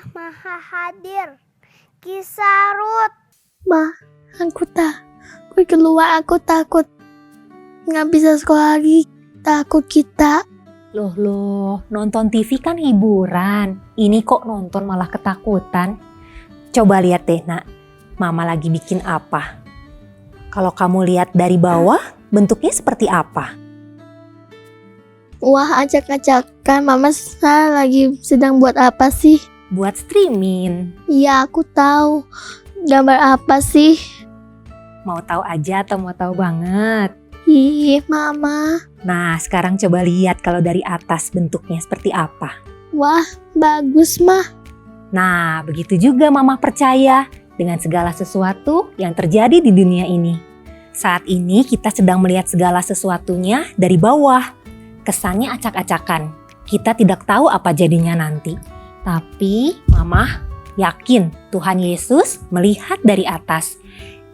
Allah Maha Hadir. Kisah Rut. Ma, aku keluar, aku takut. Nggak bisa sekolah lagi, takut kita. Loh, nonton TV kan hiburan. Ini kok nonton malah ketakutan. Coba lihat deh nak, mama lagi bikin apa. Kalau kamu lihat dari bawah, bentuknya seperti apa? Wah, acak-acakan. Mama saya lagi sedang buat apa sih? Buat streaming. Iya, aku tahu. Gambar apa sih? Mau tahu aja atau mau tahu banget? Ih, Mama. Nah, sekarang coba lihat kalau dari atas bentuknya seperti apa. Wah, bagus, Ma. Nah, begitu juga mama percaya dengan segala sesuatu yang terjadi di dunia ini. Saat ini kita sedang melihat segala sesuatunya dari bawah. Kesannya acak-acakan. Kita tidak tahu apa jadinya nanti. Tapi mama yakin Tuhan Yesus melihat dari atas.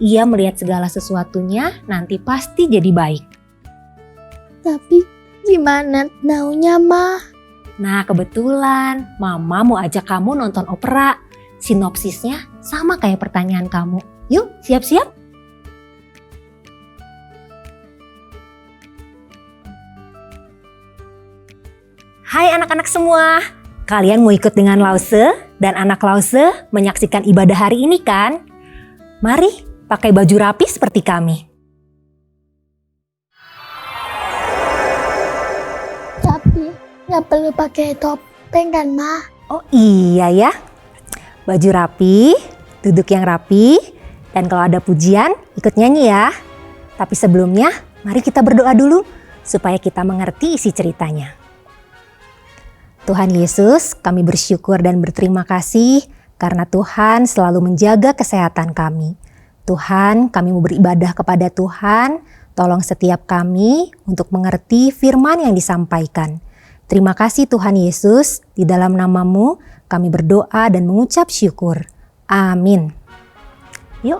Ia melihat segala sesuatunya nanti pasti jadi baik. Tapi gimana taunya, Ma? Nah, kebetulan mama mau ajak kamu nonton opera. Sinopsisnya sama kayak pertanyaan kamu. Yuk, siap-siap. Hai anak-anak semua. Kalian mau ikut dengan Lause dan anak Lause menyaksikan ibadah hari ini kan? Mari pakai baju rapi seperti kami. Tapi nggak perlu pakai topeng kan, Ma? Oh iya ya. Baju rapi, duduk yang rapi, dan kalau ada pujian ikut nyanyi ya. Tapi sebelumnya mari kita berdoa dulu supaya kita mengerti isi ceritanya. Tuhan Yesus, kami bersyukur dan berterima kasih karena Tuhan selalu menjaga kesehatan kami. Tuhan, kami mau beribadah kepada Tuhan, tolong setiap kami untuk mengerti firman yang disampaikan. Terima kasih Tuhan Yesus, di dalam nama-Mu kami berdoa dan mengucap syukur. Amin. Yuk.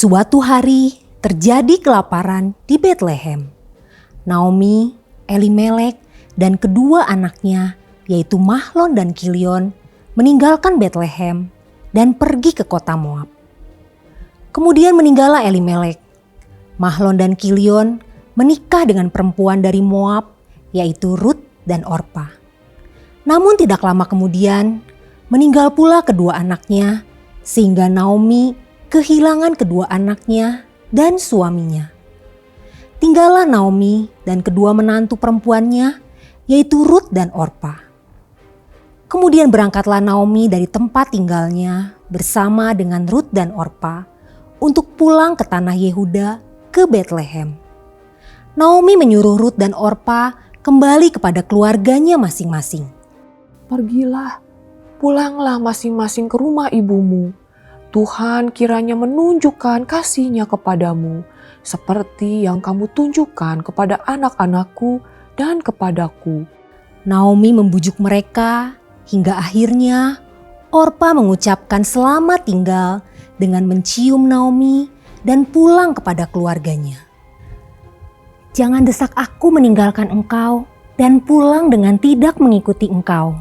Suatu hari terjadi kelaparan di Betlehem. Naomi, Elimelek, dan kedua anaknya yaitu Mahlon dan Kilion meninggalkan Betlehem dan pergi ke kota Moab. Kemudian meninggallah Elimelek. Mahlon dan Kilion menikah dengan perempuan dari Moab yaitu Rut dan Orpa. Namun tidak lama kemudian meninggal pula kedua anaknya sehingga Naomi kehilangan kedua anaknya dan suaminya. Tinggallah Naomi dan kedua menantu perempuannya, yaitu Rut dan Orpa. Kemudian berangkatlah Naomi dari tempat tinggalnya bersama dengan Rut dan Orpa untuk pulang ke tanah Yehuda, ke Betlehem. Naomi menyuruh Rut dan Orpa kembali kepada keluarganya masing-masing. Pergilah, pulanglah masing-masing ke rumah ibumu. Tuhan kiranya menunjukkan kasih-Nya kepadamu, seperti yang kamu tunjukkan kepada anak-anakku dan kepadaku. Naomi membujuk mereka hingga akhirnya Orpa mengucapkan selamat tinggal dengan mencium Naomi dan pulang kepada keluarganya. Jangan desak aku meninggalkan engkau dan pulang dengan tidak mengikuti engkau.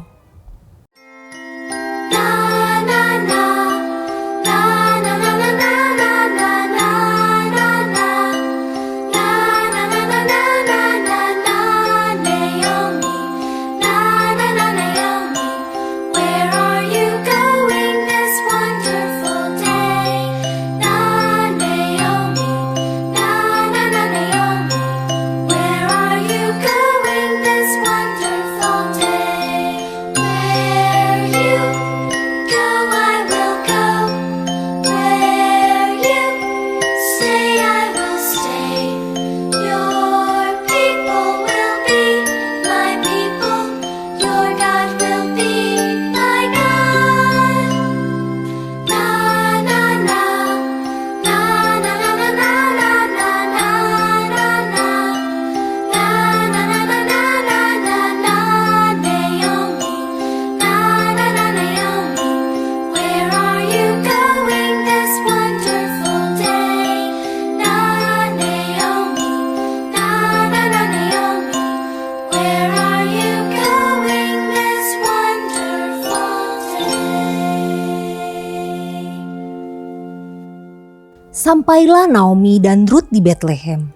Sampailah Naomi dan Rut di Betlehem.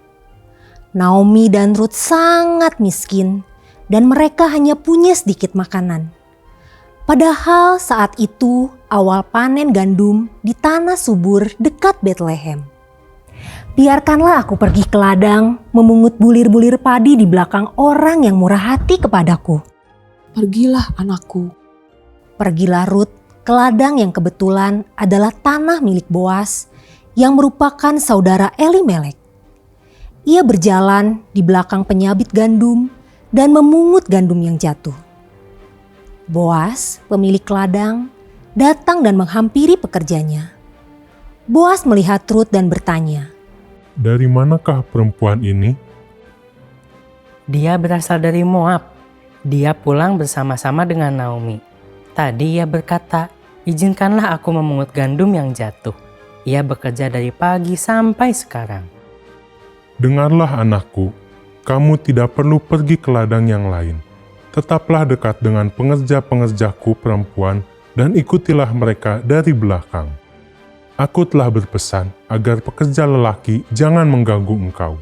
Naomi dan Rut sangat miskin dan mereka hanya punya sedikit makanan. Padahal saat itu awal panen gandum di tanah subur dekat Betlehem. Biarkanlah aku pergi ke ladang memungut bulir-bulir padi di belakang orang yang murah hati kepadaku. Pergilah anakku. Pergilah Rut ke ladang yang kebetulan adalah tanah milik Boas yang merupakan saudara Elimelek. Ia berjalan di belakang penyabit gandum dan memungut gandum yang jatuh. Boas, pemilik ladang, datang dan menghampiri pekerjanya. Boas melihat Rut dan bertanya, "Dari manakah perempuan ini?" Dia berasal dari Moab. Dia pulang bersama-sama dengan Naomi. Tadi ia berkata, izinkanlah aku memungut gandum yang jatuh. Ia bekerja dari pagi sampai sekarang. "Dengarlah anakku, kamu tidak perlu pergi ke ladang yang lain. Tetaplah dekat dengan pengerja-pengerjaku perempuan dan ikutilah mereka dari belakang. Aku telah berpesan agar pekerja lelaki jangan mengganggu engkau.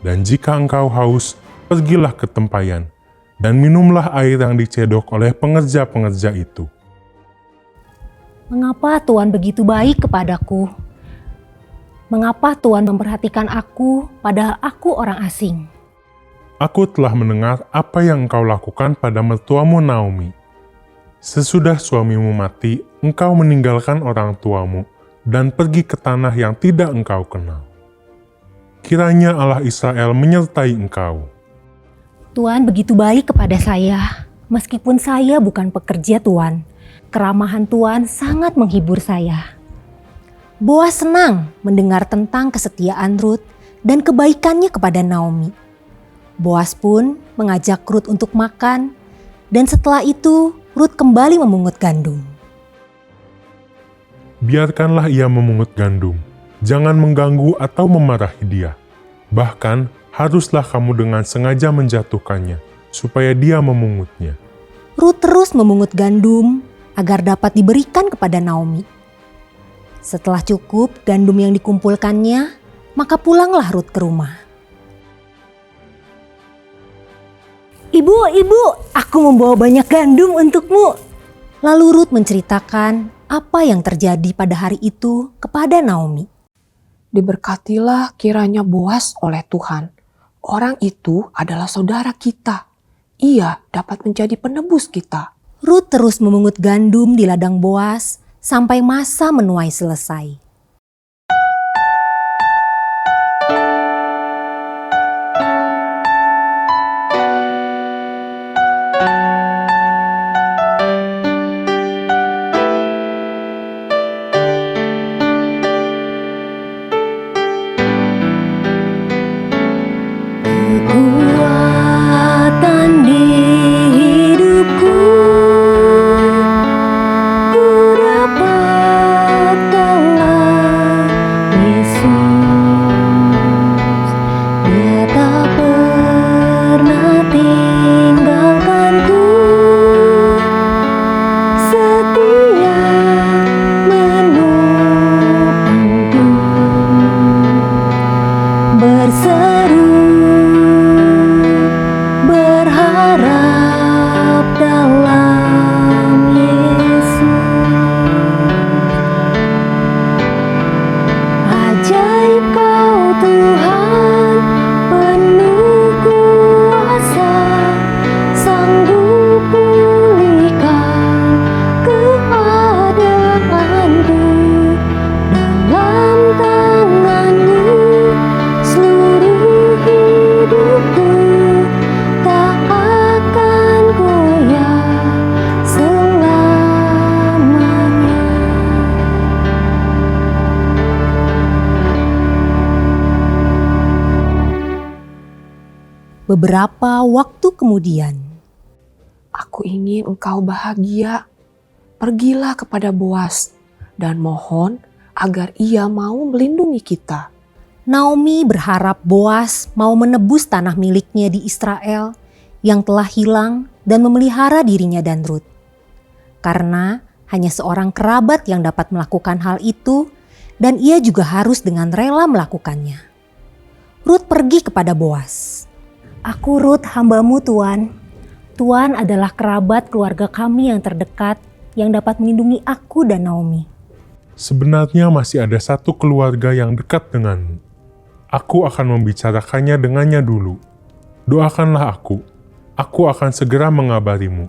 Dan jika engkau haus, pergilah ke tempayan dan minumlah air yang dicedok oleh pengerja-pengerja itu." "Mengapa Tuhan begitu baik kepadaku? Mengapa Tuhan memperhatikan aku padahal aku orang asing?" "Aku telah mendengar apa yang engkau lakukan pada mertuamu Naomi. Sesudah suamimu mati, engkau meninggalkan orang tuamu dan pergi ke tanah yang tidak engkau kenal. Kiranya Allah Israel menyertai engkau." Tuhan begitu baik kepada saya, meskipun saya bukan pekerja Tuhan. Keramahan Tuhan sangat menghibur saya. Boas senang mendengar tentang kesetiaan Rut dan kebaikannya kepada Naomi. Boas pun mengajak Rut untuk makan, dan setelah itu Rut kembali memungut gandum. "Biarkanlah ia memungut gandum, jangan mengganggu atau memarahi dia. Bahkan haruslah kamu dengan sengaja menjatuhkannya, supaya dia memungutnya." Rut terus memungut gandum agar dapat diberikan kepada Naomi. Setelah cukup gandum yang dikumpulkannya, maka pulanglah Rut ke rumah. Ibu, aku membawa banyak gandum untukmu." Lalu Rut menceritakan apa yang terjadi pada hari itu kepada Naomi. Diberkatilah kiranya Boas oleh Tuhan. Orang itu adalah saudara kita. Ia dapat menjadi penebus kita. Rut terus memungut gandum di ladang Boas sampai masa menuai selesai. Beberapa waktu kemudian, Aku ingin engkau bahagia. Pergilah kepada Boas dan mohon agar ia mau melindungi kita. Naomi berharap Boas mau menebus tanah miliknya di Israel yang telah hilang dan memelihara dirinya dan Rut. Karena hanya seorang kerabat yang dapat melakukan hal itu dan ia juga harus dengan rela melakukannya. Rut pergi kepada Boas. "Aku Rut, hambamu Tuan. Tuan adalah kerabat keluarga kami yang terdekat yang dapat melindungi aku dan Naomi." Sebenarnya masih ada satu keluarga yang dekat denganmu. Aku akan membicarakannya dengannya dulu. Doakanlah aku. Aku akan segera mengabarimu.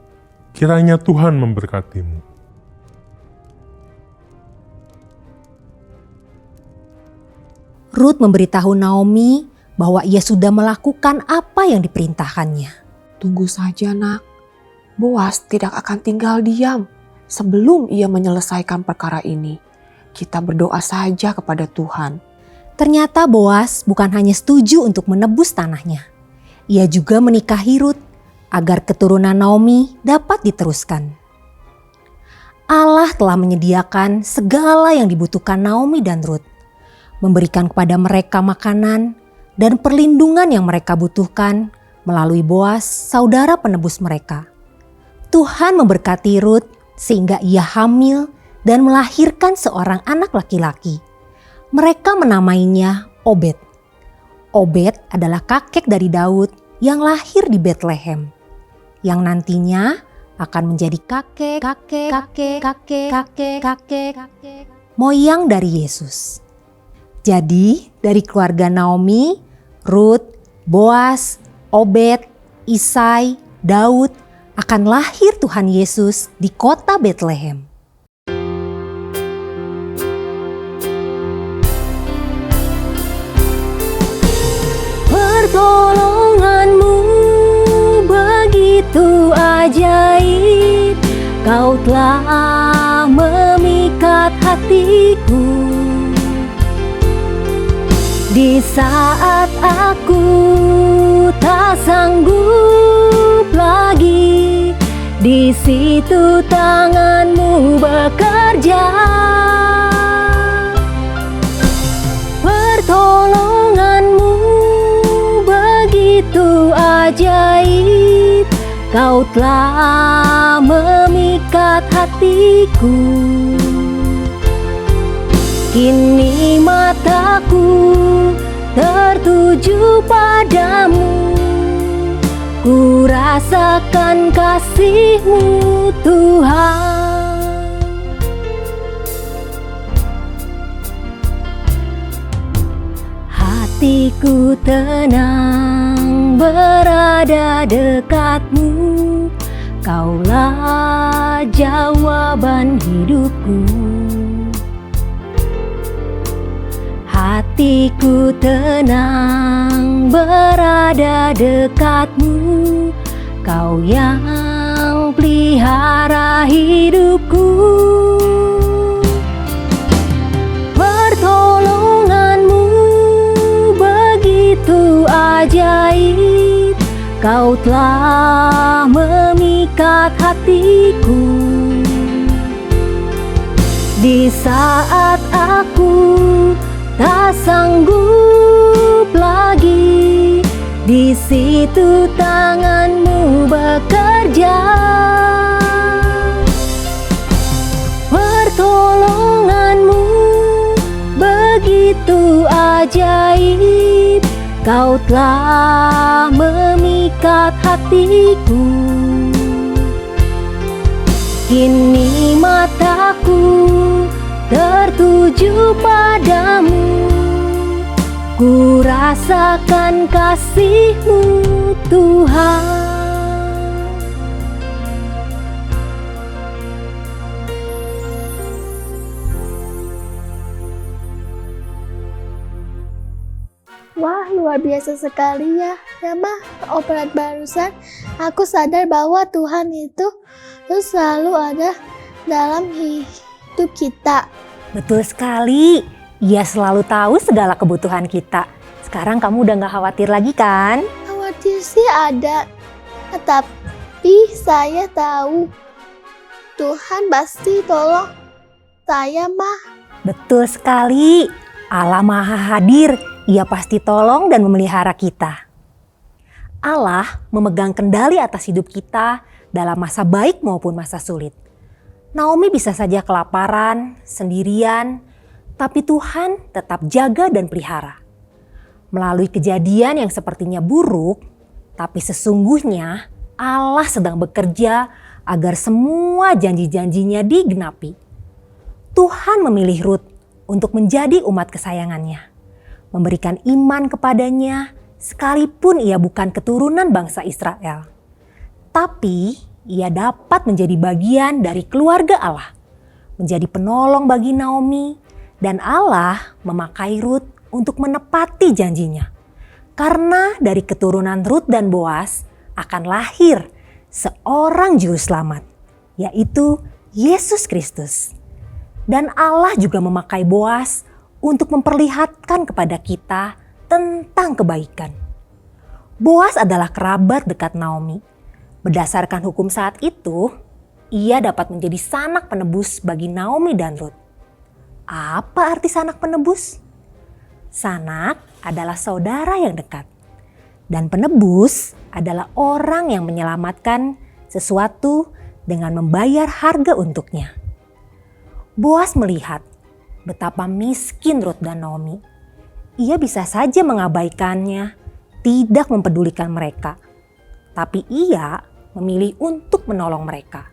Kiranya Tuhan memberkatimu. Rut memberitahu Naomi bahwa ia sudah melakukan apa yang diperintahkannya. Tunggu saja nak, Boas tidak akan tinggal diam sebelum ia menyelesaikan perkara ini. Kita berdoa saja kepada Tuhan. Ternyata Boas bukan hanya setuju untuk menebus tanahnya. Ia juga menikahi Rut agar keturunan Naomi dapat diteruskan. Allah telah menyediakan segala yang dibutuhkan Naomi dan Rut, memberikan kepada mereka makanan dan perlindungan yang mereka butuhkan melalui Boas, saudara penebus mereka. Tuhan memberkati Rut sehingga ia hamil dan melahirkan seorang anak laki-laki. Mereka menamainya Obed. Obed adalah kakek dari Daud yang lahir di Betlehem, yang nantinya akan menjadi kakek moyang dari Yesus. Jadi dari keluarga Naomi, Rut, Boas, Obed, Isai, Daud akan lahir Tuhan Yesus di kota Betlehem. Pertolonganmu begitu ajaib, Kau telah memikat hatiku. Di saat aku tak sanggup lagi, di situ tanganmu bekerja. Pertolonganmu begitu ajaib, Kau telah memikat hatiku. Kini mataku tertuju padamu, ku rasakan kasih-Mu Tuhan. Hatiku tenang berada dekat-Mu, Kaulah jawaban hidupku. Hatiku tenang berada dekat-Mu, Kau yang pelihara hidupku. Pertolonganmu begitu ajaib, Kau telah memikat hatiku. Di saat aku tak sanggup lagi, di situ tangan-Mu bekerja. Pertolongan-Mu begitu ajaib, Kau telah memikat hatiku. Kini mataku tertuju padamu, ku rasakan kasih-Mu Tuhan. Wah, luar biasa sekali ya. Ya, Ma, obrolan barusan aku sadar bahwa Tuhan itu terus selalu ada dalam hidup kita. Betul sekali, Ia selalu tahu segala kebutuhan kita. Sekarang kamu udah gak khawatir lagi kan? Khawatir sih, ada, tetapi saya tahu Tuhan pasti tolong saya, Ma. Betul sekali. Allah Maha Hadir. Ia pasti tolong dan memelihara kita. Allah memegang kendali atas hidup kita dalam masa baik maupun masa sulit. Naomi bisa saja kelaparan, sendirian, tapi Tuhan tetap jaga dan pelihara. Melalui kejadian yang sepertinya buruk, tapi sesungguhnya Allah sedang bekerja agar semua janji-janjinya digenapi. Tuhan memilih Rut untuk menjadi umat kesayangannya, memberikan iman kepadanya sekalipun ia bukan keturunan bangsa Israel. Tapi ia dapat menjadi bagian dari keluarga Allah, menjadi penolong bagi Naomi, dan Allah memakai Rut untuk menepati janjinya. Karena dari keturunan Rut dan Boas akan lahir seorang juru selamat, yaitu Yesus Kristus. Dan Allah juga memakai Boas untuk memperlihatkan kepada kita tentang kebaikan. Boas adalah kerabat dekat Naomi. Berdasarkan hukum saat itu, ia dapat menjadi sanak penebus bagi Naomi dan Rut. Apa arti sanak penebus? Sanak adalah saudara yang dekat. Dan penebus adalah orang yang menyelamatkan sesuatu dengan membayar harga untuknya. Boas melihat betapa miskin Rut dan Naomi. Ia bisa saja mengabaikannya, tidak mempedulikan mereka. Tapi ia memilih untuk menolong mereka.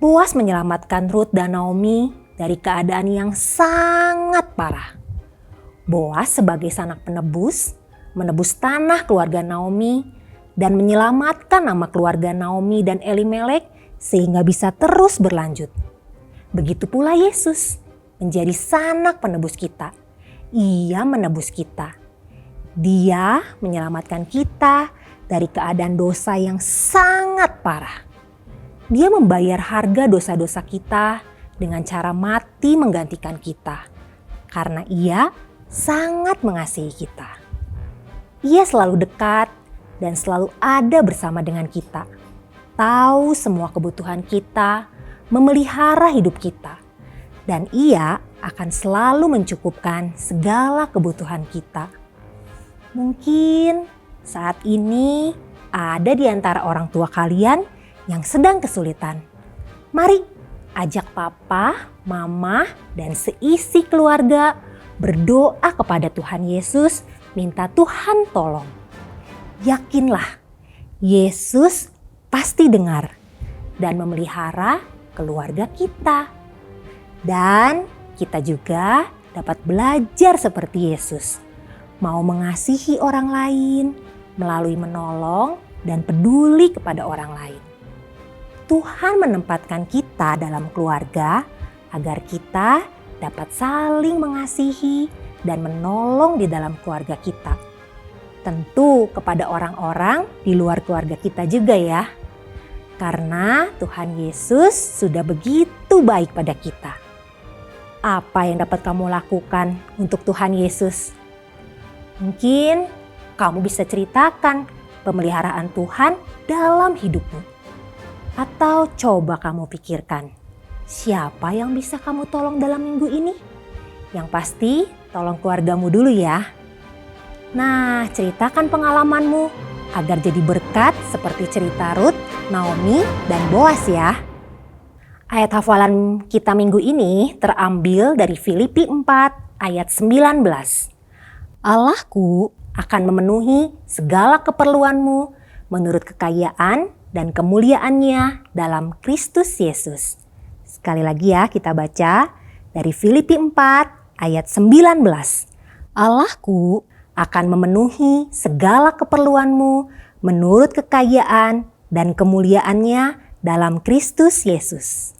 Boas menyelamatkan Rut dan Naomi dari keadaan yang sangat parah. Boas sebagai sanak penebus, menebus tanah keluarga Naomi dan menyelamatkan nama keluarga Naomi dan Elimelek sehingga bisa terus berlanjut. Begitu pula Yesus menjadi sanak penebus kita. Ia menebus kita. Dia menyelamatkan kita dari keadaan dosa yang sangat parah. Dia membayar harga dosa-dosa kita dengan cara mati menggantikan kita. Karena ia sangat mengasihi kita. Ia selalu dekat dan selalu ada bersama dengan kita. Tahu semua kebutuhan kita, memelihara hidup kita. Dan ia akan selalu mencukupkan segala kebutuhan kita. Mungkin saat ini ada di antara orang tua kalian yang sedang kesulitan. Mari ajak papa, mama, dan seisi keluarga berdoa kepada Tuhan Yesus, minta Tuhan tolong. Yakinlah, Yesus pasti dengar dan memelihara keluarga kita. Dan kita juga dapat belajar seperti Yesus, mau mengasihi orang lain melalui menolong dan peduli kepada orang lain. Tuhan menempatkan kita dalam keluarga agar kita dapat saling mengasihi dan menolong di dalam keluarga kita. Tentu kepada orang-orang di luar keluarga kita juga ya. Karena Tuhan Yesus sudah begitu baik pada kita. Apa yang dapat kamu lakukan untuk Tuhan Yesus? Mungkin kamu bisa ceritakan pemeliharaan Tuhan dalam hidupmu. Atau coba kamu pikirkan, siapa yang bisa kamu tolong dalam minggu ini? Yang pasti tolong keluargamu dulu ya. Nah, ceritakan pengalamanmu agar jadi berkat seperti cerita Rut, Naomi, dan Boas ya. Ayat hafalan kita minggu ini terambil dari Filipi 4 ayat 19. Allahku akan memenuhi segala keperluanmu menurut kekayaan dan kemuliaannya dalam Kristus Yesus. Sekali lagi ya kita baca dari Filipi 4 ayat 19. Allahku akan memenuhi segala keperluanmu menurut kekayaan dan kemuliaannya dalam Kristus Yesus.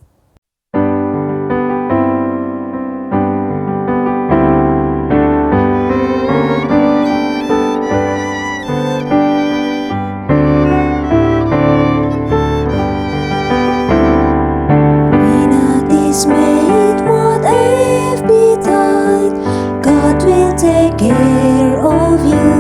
Take care of you.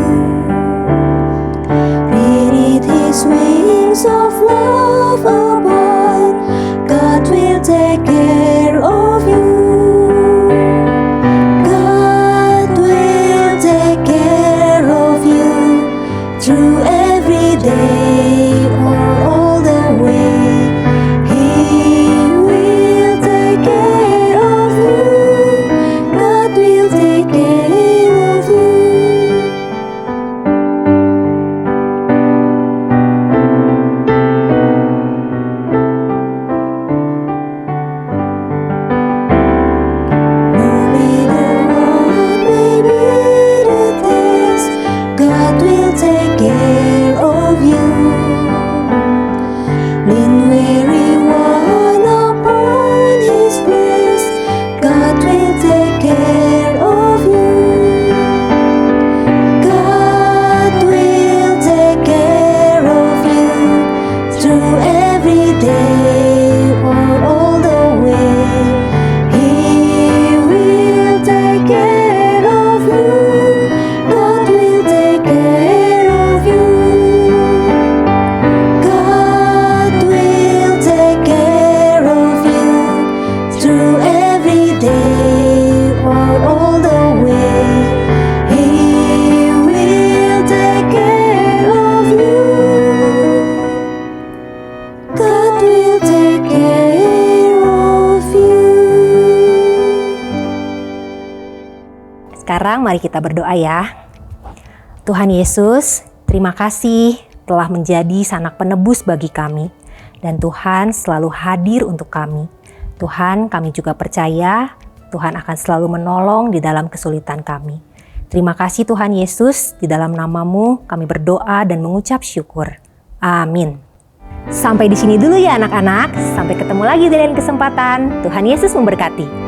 Sekarang mari kita berdoa ya. Tuhan Yesus, terima kasih telah menjadi sanak penebus bagi kami. Dan Tuhan selalu hadir untuk kami. Tuhan, kami juga percaya Tuhan akan selalu menolong di dalam kesulitan kami. Terima kasih Tuhan Yesus, di dalam nama-Mu kami berdoa dan mengucap syukur. Amin. Sampai di sini dulu ya anak-anak. Sampai ketemu lagi di lain kesempatan. Tuhan Yesus memberkati.